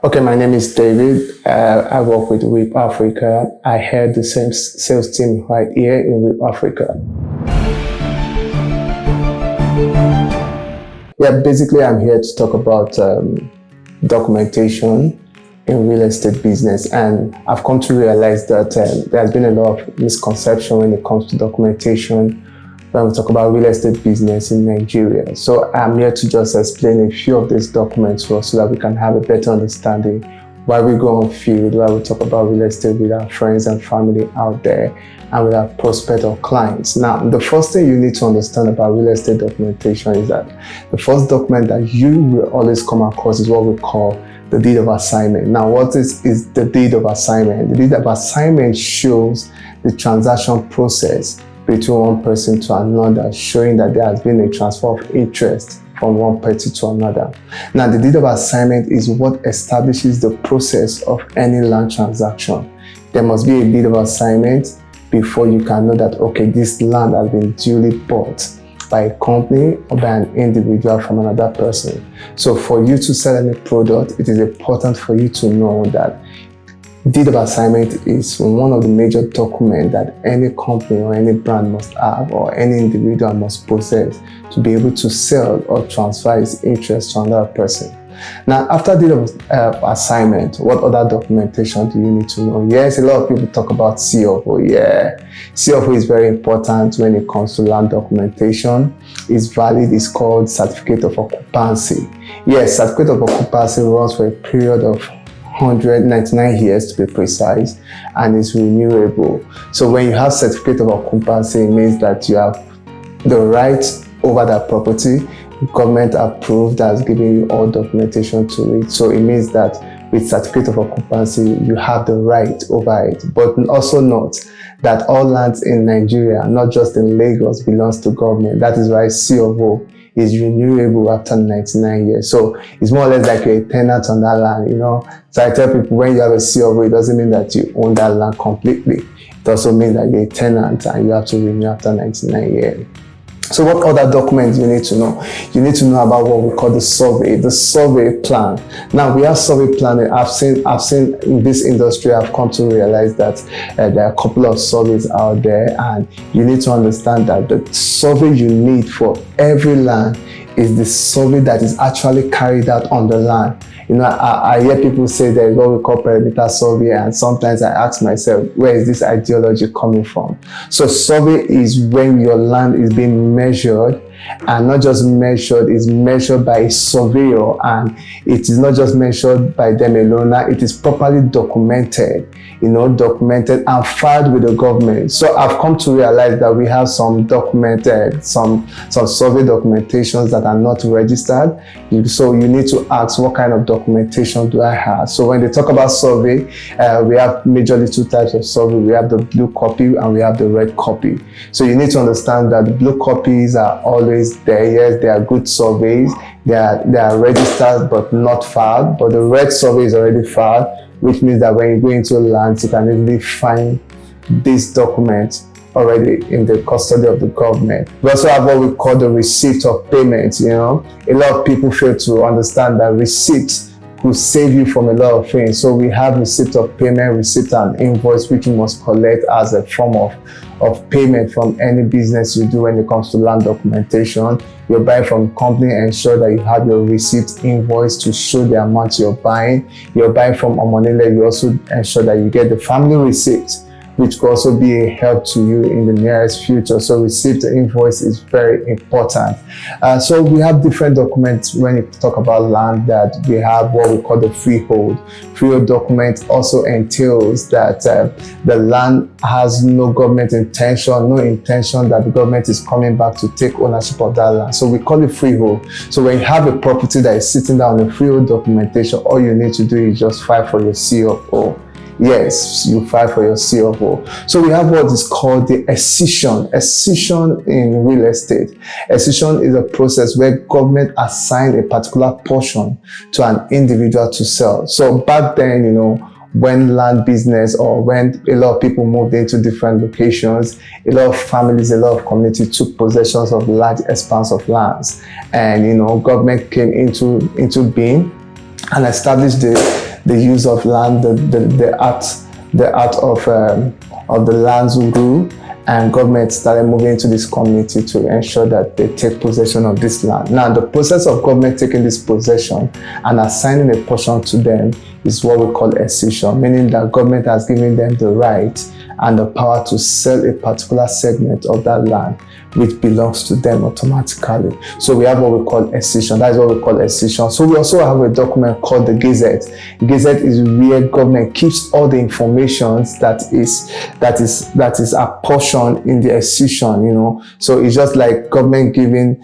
Okay, my name is David. I work with WIP Africa. I head the same sales team right here in WIP Africa. Yeah, basically I'm here to talk about documentation in real estate business, and I've come to realize that there's been a lot of misconception when it comes to documentation when we talk about real estate business in Nigeria. So I'm here to just explain a few of these documents for us so that we can have a better understanding while we go on field, while we talk about real estate with our friends and family out there and with our prospect or clients. Now, the first thing you need to understand about real estate documentation is that the first document that you will always come across is what we call the deed of assignment. Now, what is the deed of assignment? The deed of assignment shows the transaction process between one person to another, showing that there has been a transfer of interest from one party to another. Now, the deed of assignment is what establishes the process of any land transaction. There must be a deed of assignment before you can know that, okay, this land has been duly bought by a company or by an individual from another person. So for you to sell any product, it is important for you to know that deed of assignment is one of the major documents that any company or any brand must have, or any individual must possess to be able to sell or transfer his interest to another person. Now, after deed of assignment, what other documentation do you need to know? Yes, a lot of people talk about CFO. Yeah, CFO is very important when it comes to land documentation. It's valid. It's called certificate of occupancy. Yes, certificate of occupancy runs for a period of 199 years to be precise, and is renewable. So when you have certificate of occupancy, it means that you have the right over that property. Government approved, has given you all documentation to it. So it means that with certificate of occupancy, you have the right over it. But also note that all lands in Nigeria, not just in Lagos, belongs to government. That is why CFO is renewable after 99 years. So it's more or less like you're a tenant on that land, So I tell people, when you have a CFO, it doesn't mean that you own that land completely. It also means that you're a tenant and you have to renew after 99 years. So what other documents you need to know? You need to know about what we call the survey plan. Now, we have survey planning. I've seen in this industry, I've come to realize that there are a couple of surveys out there, and you need to understand that the survey you need for every land is the survey that is actually carried out on the land. I hear people say there is what we call perimeter survey, and sometimes I ask myself, where is this ideology coming from? So survey is when your land is being measured, and not just measured, it's measured by a surveyor, and it is not just measured by them alone. It is properly documented, documented and filed with the government. So I've come to realize that we have some documented, some survey documentations that are not registered. So you need to ask, what kind of documentation do I have? So when they talk about survey, we have majorly two types of survey. We have the blue copy and we have the red copy. So you need to understand that the blue copies are always there. Yes, they are good surveys. They are registered but not filed. But the red survey is already filed, which means that when you go into lands, you can easily find this document already in the custody of the government. We also have what we call the receipt of payment. A lot of people fail to understand that receipts will save you from a lot of things. So we have receipt of payment, receipt and invoice, which you must collect as a form of payment from any business you do when it comes to land documentation. You're buying from a company, ensure that you have your receipt invoice to show the amount you're buying. You're buying from Omonile, you also ensure that you get the family receipt, which could also be a help to you in the nearest future. So receipt invoice is very important. So we have different documents when you talk about land. That we have what we call the freehold. Freehold document also entails that the land has no government intention, no intention that the government is coming back to take ownership of that land. So we call it freehold. So when you have a property that is sitting down on a freehold documentation, all you need to do is just file for your CFO. Yes, you file for your CFO. So we have what is called the accession. Accession in real estate. Accession is a process where government assign a particular portion to an individual to sell. So back then, when land business, or when a lot of people moved into different locations, a lot of families, a lot of communities took possessions of large expanse of lands, and government came into being and established the use of land, the art of the lands rule, and government started moving into this community to ensure that they take possession of this land. Now, the process of government taking this possession and assigning a portion to them is what we call escission, meaning that government has given them the right and the power to sell a particular segment of that land which belongs to them automatically. So we have what we call escission. That is what we call escission. So we also have a document called the Gazette. Gazette is where government keeps all the information that is apportioned in the escission, you know. So it's just like government giving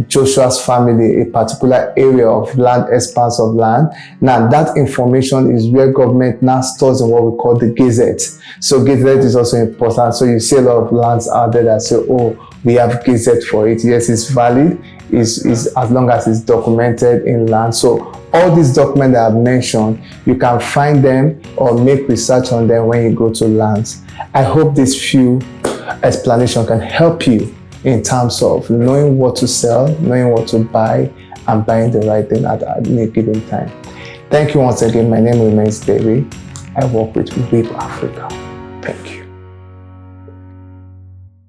Joshua's family a particular area of land, expanse of land. Now that information is where government now stores in what we call the Gazette. So Gazette is also important. So you see a lot of lands out there that say, oh, we have Gazette for it. Yes, it's valid. Is as long as it's documented in land. So all these documents that I've mentioned, you can find them or make research on them when you go to lands. I hope this few explanation can help you in terms of knowing what to sell, knowing what to buy, and buying the right thing at any given time. Thank you once again. My name remains David. I work with WIP Africa. Thank you.